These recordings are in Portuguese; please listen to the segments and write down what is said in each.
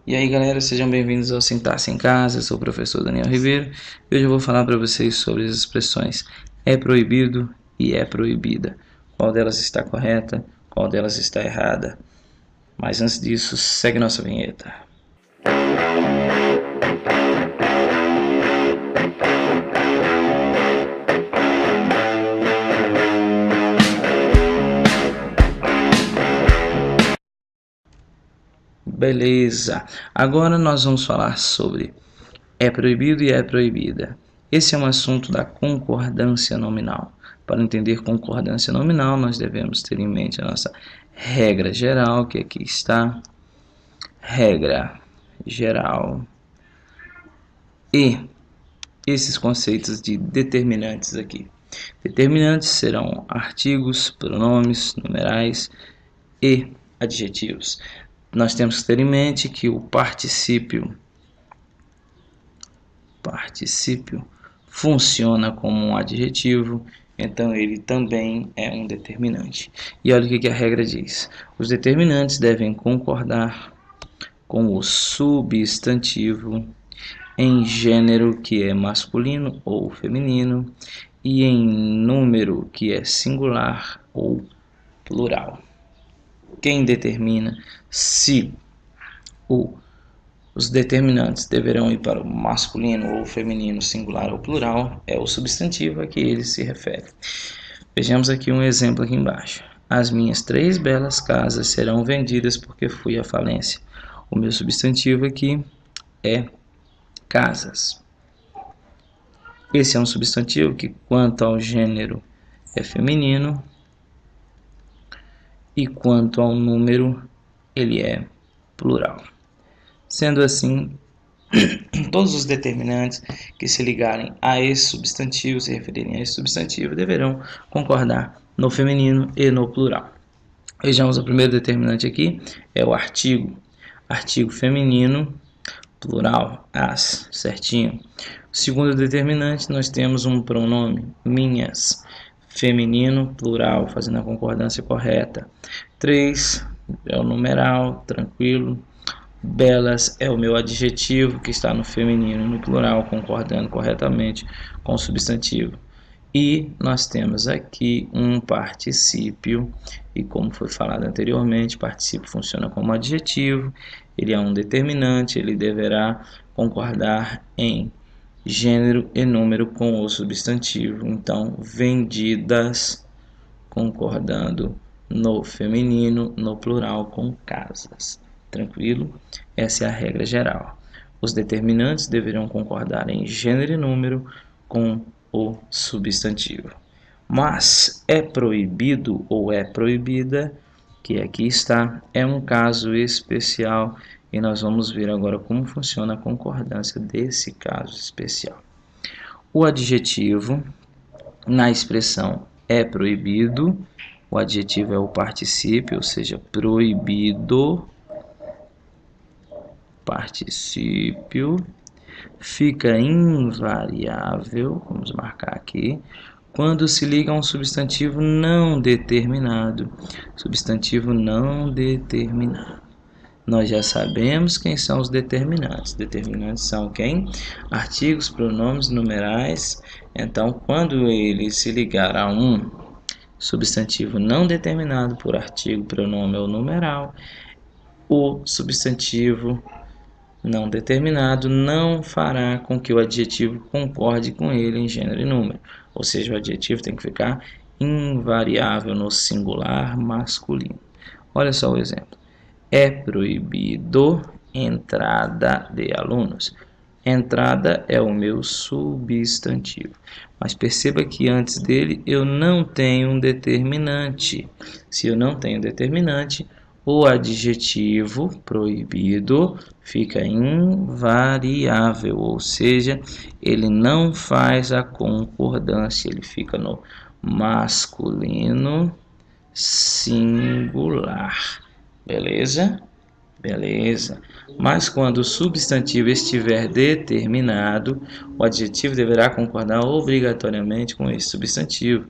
E aí galera, sejam bem-vindos ao Sentar-se em Casa. Eu sou o professor Daniel Ribeiro e hoje eu vou falar para vocês sobre as expressões é proibido e é proibida. Qual delas está correta, qual delas está errada. Mas antes disso, segue nossa vinheta. Beleza, agora nós vamos falar sobre é proibido e é proibida. Esse é um assunto da concordância nominal. Para entender concordância nominal, nós devemos ter em mente a nossa regra geral, que aqui está. Regra geral. E esses conceitos de determinantes aqui. Determinantes serão artigos, pronomes, numerais e adjetivos. Nós temos que ter em mente que o particípio funciona como um adjetivo, então ele também é um determinante. E olha o que a regra diz: os determinantes devem concordar com o substantivo em gênero, que é masculino ou feminino, e em número, que é singular ou plural. Quem determina se os determinantes deverão ir para o masculino ou feminino, singular ou plural é o substantivo a que ele se refere. Vejamos aqui um exemplo aqui embaixo. As minhas 3 belas casas serão vendidas porque fui à falência. O meu substantivo aqui é casas. Esse é um substantivo que, quanto ao gênero, é feminino e quanto ao número, ele é plural. Sendo assim, todos os determinantes que se ligarem a esse substantivo, se referirem a esse substantivo, deverão concordar no feminino e no plural. Vejamos o primeiro determinante aqui, é o artigo. Artigo feminino, plural, as, certinho. O segundo determinante, nós temos um pronome, minhas, feminino, plural, fazendo a concordância correta. 3 é o numeral, tranquilo. Belas é o meu adjetivo, que está no feminino e no plural, concordando corretamente com o substantivo. E nós temos aqui um particípio, e como foi falado anteriormente, particípio funciona como adjetivo, ele é um determinante, ele deverá concordar em gênero e número com o substantivo. Então, vendidas, concordando no feminino, no plural com casas. Tranquilo? Essa é a regra geral. Os determinantes deverão concordar em gênero e número com o substantivo. Mas é proibido ou é proibida, que aqui está, é um caso especial e nós vamos ver agora como funciona a concordância desse caso especial. O adjetivo na expressão é proibido, o adjetivo é o particípio, ou seja, proibido, particípio, fica invariável, vamos marcar aqui, quando se liga a um substantivo não determinado. Substantivo não determinado. Nós já sabemos quem são os determinantes. Determinantes são quem? Artigos, pronomes, numerais. Então, quando ele se ligar a um substantivo não determinado por artigo, pronome ou numeral, o substantivo não determinado não fará com que o adjetivo concorde com ele em gênero e número. Ou seja, o adjetivo tem que ficar invariável no singular masculino. Olha só o exemplo. É proibido entrada de alunos. Entrada é o meu substantivo. Mas perceba que antes dele eu não tenho um determinante. Se eu não tenho determinante, o adjetivo proibido fica invariável, ou seja, ele não faz a concordância, ele fica no masculino singular. Beleza? Beleza. Mas quando o substantivo estiver determinado, o adjetivo deverá concordar obrigatoriamente com esse substantivo.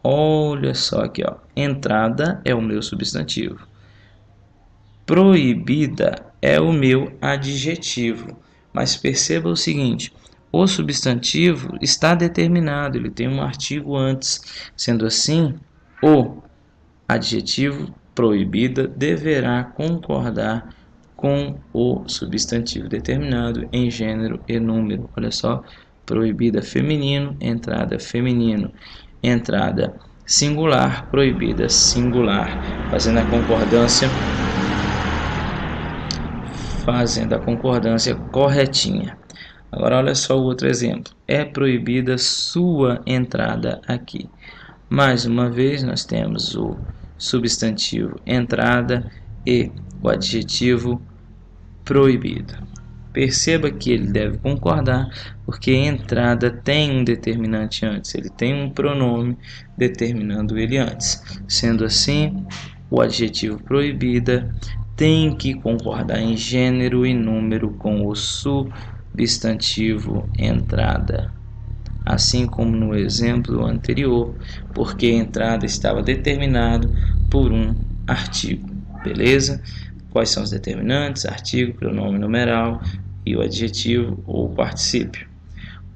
Olha só aqui, ó. Entrada é o meu substantivo. Proibida é o meu adjetivo. Mas perceba o seguinte: o substantivo está determinado, ele tem um artigo antes. Sendo assim, o adjetivo proibida deverá concordar com o substantivo determinado em gênero e número. Olha só, proibida feminino, entrada feminino, entrada singular, proibida singular, fazendo a concordância corretinha. Agora olha só o outro exemplo. É proibida sua entrada aqui. Mais uma vez nós temos o substantivo entrada e o adjetivo proibido. Perceba que ele deve concordar, porque entrada tem um determinante antes, ele tem um pronome determinando ele antes. Sendo assim, o adjetivo proibida tem que concordar em gênero e número com o substantivo entrada. Assim como no exemplo anterior, porque a entrada estava determinado por um artigo. Beleza? Quais são os determinantes? Artigo, pronome numeral e o adjetivo ou particípio.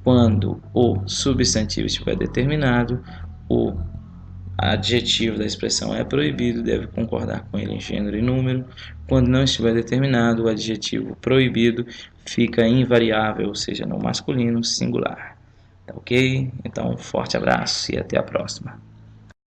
Quando o substantivo estiver determinado, o adjetivo da expressão é proibido, deve concordar com ele em gênero e número. Quando não estiver determinado, o adjetivo proibido fica invariável, ou seja, no masculino singular. Tá ok? Então, um forte abraço e até a próxima.